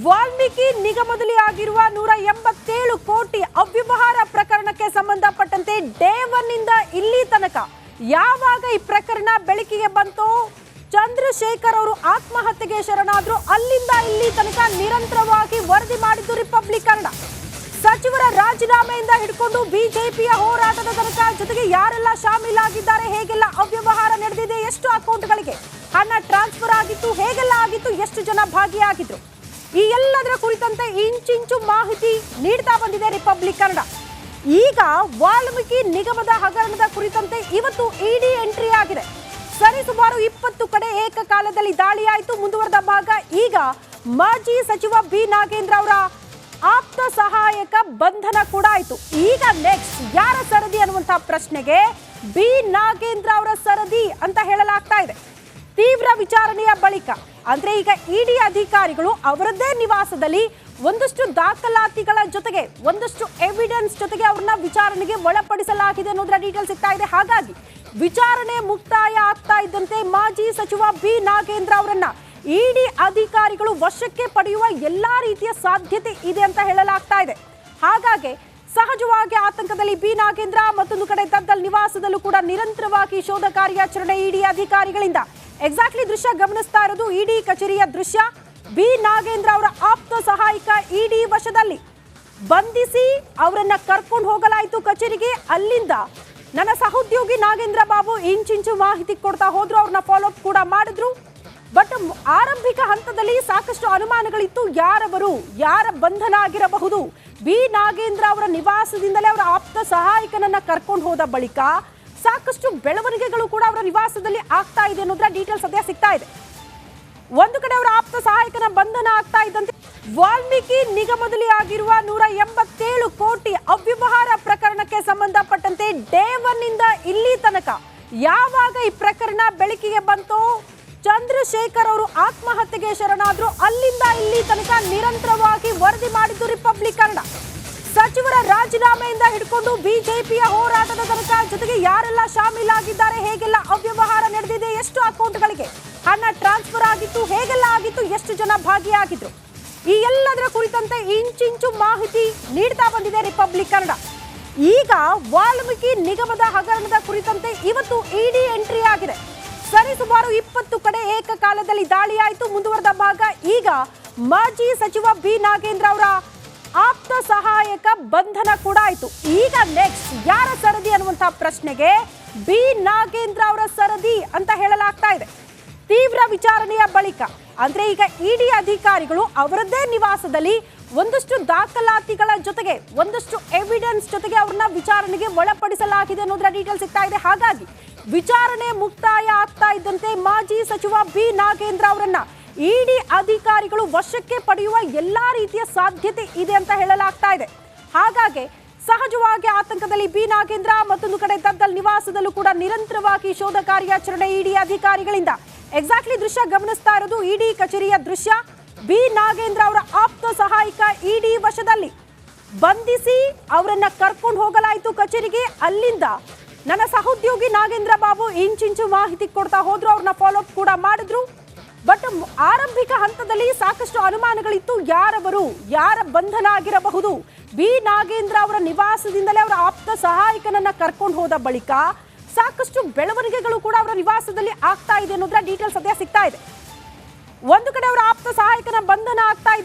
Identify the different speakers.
Speaker 1: ವಾಲ್ಮೀಕಿ ನಿಗಮದಲ್ಲಿ ಆಗಿರುವ 187 ಕೋಟಿ ಅವ್ಯವಹಾರ ಪ್ರಕರಣಕ್ಕೆ ಸಂಬಂಧಪಟ್ಟಂತೆ ಡೇ 1 ಇಂದ ಇಲ್ಲಿ ತನಕ ಯಾವಾಗ ಈ ಪ್ರಕರಣ ಬೆಳಕಿಗೆ ಬಂತೋ ಚಂದ್ರಶೇಖರ್ ಅವರು ಆತ್ಮಹತ್ಯೆಗೆ ಶರಣಾದ್ರು ಅಲ್ಲಿಂದ ಇಲ್ಲಿ ತನಕ ನಿರಂತರವಾಗಿ ವರದಿ ಮಾಡಿದ್ದು ರಿಪಬ್ಲಿಕ್ ಕನ್ನಡ. ಸಚಿವರ ರಾಜೀನಾಮೆಯಿಂದ ಹಿಡ್ಕೊಂಡು ಬಿಜೆಪಿಯ ಹೋರಾಟದ ತನಕ ಜೊತೆಗೆ ಯಾರೆಲ್ಲ ಶಾಮೀಲಾಗಿದ್ದಾರೆ, ಹೇಗೆಲ್ಲ ಅವ್ಯವಹಾರ ನಡೆದಿದೆ, ಎಷ್ಟು ಅಕೌಂಟ್ಗಳಿಗೆ ಹಣ ಟ್ರಾನ್ಸ್ಫರ್ ಆಗಿತ್ತು, ಹೇಗೆಲ್ಲ ಆಗಿತ್ತು, ಎಷ್ಟು ಜನ ಭಾಗಿಯಾಗಿದ್ರು, ಈ ಎಲ್ಲದರ ಕುರಿತಂತೆ ಇಂಚಿಂಚು ಮಾಹಿತಿ ನೀಡ್ತಾ ಬಂದಿದೆ ರಿಪಬ್ಲಿಕ್ ಕನ್ನಡ. ಈಗ ವಾಲ್ಮೀಕಿ ನಿಗಮದ ಹಗರಣದ ಕುರಿತಂತೆ ಇವತ್ತು ಇಡಿ ಎಂಟ್ರಿ ಆಗಿದೆ. ಸರಿಸುಮಾರು 20 ಕಡೆ ಏಕಕಾಲದಲ್ಲಿ ದಾಳಿಯಾಯಿತು. ಮುಂದುವರೆದ ಭಾಗ ಈಗ ಮಾಜಿ ಸಚಿವ ಬಿ ನಾಗೇಂದ್ರ ಅವರ ಆಪ್ತ ಸಹಾಯಕ ಬಂಧನ ಕೂಡ ಆಯಿತು. ಈಗ ನೆಕ್ಸ್ಟ್ ಯಾರ ಸರದಿ ಅನ್ನುವಂತಹ ಪ್ರಶ್ನೆಗೆ ಬಿ ನಾಗೇಂದ್ರ ಅವರ ಸರದಿ ಅಂತ ಹೇಳಲಾಗ್ತಾ ಇದೆ. ತೀವ್ರ ವಿಚಾರಣೆಯ ಬಳಿಕ ಅಂದ್ರೆ ಈಗ ಇಡಿ ಅಧಿಕಾರಿಗಳು ಅವರದ್ದೇ ನಿವಾಸದಲ್ಲಿ ಒಂದಷ್ಟು ದಾಖಲಾತಿಗಳ ಜೊತೆಗೆ ಒಂದಷ್ಟು ಎವಿಡೆನ್ಸ್ ಜೊತೆಗೆ ಅವ್ರನ್ನ ವಿಚಾರಣೆಗೆ ಒಳಪಡಿಸಲಾಗಿದೆ ಅನ್ನೋದರ ಡೀಟೇಲ್ಸ್ ಸಿಗ್ತಾ ಇದೆ. ಹಾಗಾಗಿ ವಿಚಾರಣೆ ಮುಕ್ತಾಯ ಆಗ್ತಾ ಇದ್ದಂತೆ ಮಾಜಿ ಸಚಿವ ಬಿ ನಾಗೇಂದ್ರ ಅವರನ್ನ ಇಡಿ ಅಧಿಕಾರಿಗಳು ವಶಕ್ಕೆ ಪಡೆಯುವ ಎಲ್ಲಾ ರೀತಿಯ ಸಾಧ್ಯತೆ ಇದೆ ಅಂತ ಹೇಳಲಾಗ್ತಾ ಇದೆ. ಹಾಗಾಗಿ ಸಹಜವಾಗಿ ಆತಂಕದಲ್ಲಿ ಬಿ ನಾಗೇಂದ್ರ, ಮತ್ತೊಂದು ಕಡೆ ದದ್ದಲ್ ನಿವಾಸದಲ್ಲೂ ಕೂಡ ನಿರಂತರವಾಗಿ ಶೋಧ ಕಾರ್ಯಾಚರಣೆ ಇಡಿ ಅಧಿಕಾರಿಗಳಿಂದ. ಎಕ್ಸಾಕ್ಟ್ಲಿ ದೃಶ್ಯ ಗಮನಿಸ್ತಾ ಇರೋದು ಇಡಿ ಕಚೇರಿಯ ದೃಶ್ಯ. ಬಿ ನಾಗೇಂದ್ರ ಅವರ ಆಪ್ತ ಸಹಾಯಕ ಇಡಿ ವಶದಲ್ಲಿ ಬಂಧಿಸಿ ಅವರನ್ನ ಕರ್ಕೊಂಡು ಹೋಗಲಾಯಿತು ಕಚೇರಿಗೆ. ಅಲ್ಲಿಂದ ನನ್ನ ಸಹೋದ್ಯೋಗಿ ನಾಗೇಂದ್ರ ಬಾಬು ಇಂಚಿಂಚು ಮಾಹಿತಿ ಕೊಡ್ತಾ ಹೋದ್ರು, ಅವ್ರನ್ನ ಫಾಲೋ ಅಪ್ ಕೂಡ ಮಾಡಿದ್ರು. ಬಟ್ ಆರಂಭಿಕ ಹಂತದಲ್ಲಿ ಸಾಕಷ್ಟು ಅನುಮಾನಗಳಿತ್ತು. ಯಾರವರು, ಯಾರ ಬಂಧನ ಆಗಿರಬಹುದು, ಬಿ ನಾಗೇಂದ್ರ ಅವರ ನಿವಾಸದಿಂದಲೇ ಅವರ ಆಪ್ತ ಸಹಾಯಕನನ್ನ ಕರ್ಕೊಂಡು ಹೋದ ಬಳಿಕ ಸಾಕಷ್ಟು ಬೆಳವಣಿಗೆಗಳು ಕೂಡ ಅವರ ನಿವಾಸದಲ್ಲಿ ಆಗ್ತಾ ಇದೆ ಅನ್ನೋದ್ರ ಡೀಟೇಲ್ಸ್ ಸದ್ಯ ಸಿಗ್ತಾ ಇದೆ. ಒಂದು ಕಡೆ ಅವರ ಆಪ್ತ ಸಹಾಯಕನ ಬಂಧನ ಆಗ್ತಾ ಇದ್ದಂತೆ ವಾಲ್ಮೀಕಿ ನಿಗಮದಲ್ಲಿ ಆಗಿರುವ 187 ಕೋಟಿ ಅವ್ಯವಹಾರ ಪ್ರಕರಣಕ್ಕೆ ಸಂಬಂಧಪಟ್ಟಂತೆ ಡೇ 1 ಇಂದ ಇಲ್ಲಿ ತನಕ ಯಾವಾಗ ಈ ಪ್ರಕರಣ ಬೆಳಕಿಗೆ ಬಂತೋ ಚಂದ್ರಶೇಖರ್ ಅವರು ಆತ್ಮಹತ್ಯೆಗೆ ಶರಣಾದ್ರು ಅಲ್ಲಿಂದ ಇಲ್ಲಿ ತನಕ ನಿರಂತರವಾಗಿ ವರದಿ ಮಾಡಿದ್ದು ರಿಪಬ್ಲಿಕ್ ಕನ್ನಡ. ಸಚಿವರ ರಾಜೀನಾಮೆಯಿಂದ ಹಿಡ್ಕೊಂಡು ಬಿಜೆಪಿಯ ಹೋರಾಟದ ತನಕ ಜೊತೆಗೆ ಯಾರೆಲ್ಲ ಶಾಮೀಲಾಗಿದ್ದಾರೆ, ಹೇಗೆಲ್ಲ ಅವ್ಯವಹಾರ ನಡೆದಿದೆ, ಎಷ್ಟು ಅಕೌಂಟ್ಗಳಿಗೆ ಹಣ ಟ್ರಾನ್ಸ್ಫರ್ ಆಗಿತ್ತು, ಹೇಗೆಲ್ಲ ಆಗಿತ್ತು, ಎಷ್ಟು ಜನ ಭಾಗಿಯಾಗಿದ್ರು, ಈ ಎಲ್ಲದರ ಕುರಿತಂತೆ ಇಂಚಿಂಚು ಮಾಹಿತಿ ನೀಡ್ತಾ ಬಂದಿದೆ ರಿಪಬ್ಲಿಕ್ ಕನ್ನಡ. ಈಗ ವಾಲ್ಮೀಕಿ ನಿಗಮದ ಹಗರಣದ ಕುರಿತಂತೆ ಇವತ್ತು ಇಡಿ ಎಂಟ್ರಿ ಆಗಿದೆ. ಸರಿಸುಮಾರು 20 ಕಡೆ ಏಕಕಾಲದಲ್ಲಿ ದಾಳಿಯಾಯಿತು. ಮುಂದುವರೆದ ಭಾಗ ಈಗ ಮಾಜಿ ಸಚಿವ ಬಿ ನಾಗೇಂದ್ರ ಅವರ ಆಪ್ತ ಸಹಾಯಕ ಬಂಧನ ಕೂಡ ಆಯಿತು. ಈಗ ನೆಕ್ಸ್ಟ್ ಯಾರ ಸರದಿ ಅನ್ನುವಂತಹ ಪ್ರಶ್ನೆಗೆ ಬಿ ನಾಗೇಂದ್ರ ಅವರ ಸರದಿ ಅಂತ ಹೇಳಲಾಗ್ತಾ ಇದೆ. ತೀವ್ರ ವಿಚಾರಣೆಯ ಬಳಿಕ ಅಂದ್ರೆ ಈಗ ಇಡಿ ಅಧಿಕಾರಿಗಳು ಅವರದ್ದೇ ನಿವಾಸದಲ್ಲಿ ಒಂದಷ್ಟು ದಾಖಲಾತಿಗಳ ಜೊತೆಗೆ ಒಂದಷ್ಟು ಎವಿಡೆನ್ಸ್ ಜೊತೆಗೆ ಅವ್ರನ್ನ ವಿಚಾರಣೆಗೆ ಒಳಪಡಿಸಲಾಗಿದೆ ಅನ್ನೋದರ ಡೀಟೇಲ್ಸ್ ಸಿಗ್ತಾ ಇದೆ. ಹಾಗಾಗಿ ವಿಚಾರಣೆ ಮುಕ್ತಾಯ ಆಗ್ತಾ ಇದ್ದಂತೆ ಮಾಜಿ ಸಚಿವ ಬಿ ನಾಗೇಂದ್ರ ಅವರನ್ನ ಇಡಿ ಅಧಿಕಾರಿಗಳು ವಶಕ್ಕೆ ಪಡೆಯುವ ಎಲ್ಲಾ ರೀತಿಯ ಸಾಧ್ಯತೆ ಇದೆ ಅಂತ ಹೇಳಲಾಗ್ತಾ ಇದೆ. ಹಾಗಾಗಿ ಸಹಜವಾಗಿ ಆತಂಕದಲ್ಲಿ ಬಿ ನಾಗೇಂದ್ರ, ಮತ್ತೊಂದು ಕಡೆ ದದ್ದಲ್ ನಿವಾಸದಲ್ಲೂ ಕೂಡ ನಿರಂತರವಾಗಿ ಶೋಧ ಕಾರ್ಯಾಚರಣೆ ಇಡಿ ಅಧಿಕಾರಿಗಳಿಂದ. ಎಕ್ಸಾಕ್ಟ್ಲಿ ದೃಶ್ಯ ಗಮನಿಸ್ತಾ ಇರೋದು ಇಡಿ ಕಚೇರಿಯ ದೃಶ್ಯ. ಬಿ ನಾಗೇಂದ್ರ ಅವರ ಆಪ್ತ ಸಹಾಯಕ ಇಡಿ ವಶದಲ್ಲಿ ಬಂಧಿಸಿ ಅವರನ್ನ ಕರ್ಕೊಂಡು ಹೋಗಲಾಯಿತು ಕಚೇರಿಗೆ. ಅಲ್ಲಿಂದ ನನ್ನ ಸಹೋದ್ಯೋಗಿ ನಾಗೇಂದ್ರ ಬಾಬು ಇಂಚಿಂಚು ಮಾಹಿತಿ ಕೊಡ್ತಾ ಹೋದ್ರು, ಅವ್ರನ್ನ ಫಾಲೋ ಅಪ್ ಕೂಡ ಮಾಡಿದ್ರು. ಬಟ್ ಆರಂಭಿಕ ಹಂತದಲ್ಲಿ ಸಾಕಷ್ಟು ಅನುಮಾನಗಳಿತ್ತು. ಯಾರವರು, ಯಾರ ಬಂಧನ ಆಗಿರಬಹುದು, ಬಿ ನಾಗೇಂದ್ರ ಅವರ ನಿವಾಸದಿಂದಲೇ ಅವರ ಆಪ್ತ ಸಹಾಯಕನನ್ನ ಕರ್ಕೊಂಡು ಹೋದ ಬಳಿಕ ಸಾಕಷ್ಟು ಬೆಳವಣಿಗೆಗಳು ಕೂಡ ಅವರ ನಿವಾಸದಲ್ಲಿ ಆಗ್ತಾ ಇದೆ ಅನ್ನೋದ್ರ ಡೀಟೇಲ್ಸ್ ಸದ್ಯ ಸಿಗ್ತಾ ಇದೆ. ಒಂದು ಕಡೆ ಅವರ ಆಪ್ತ ಸಹಾಯಕನ ಬಂಧನ ಆಗ್ತಾ ಇದ್ದಂತೆ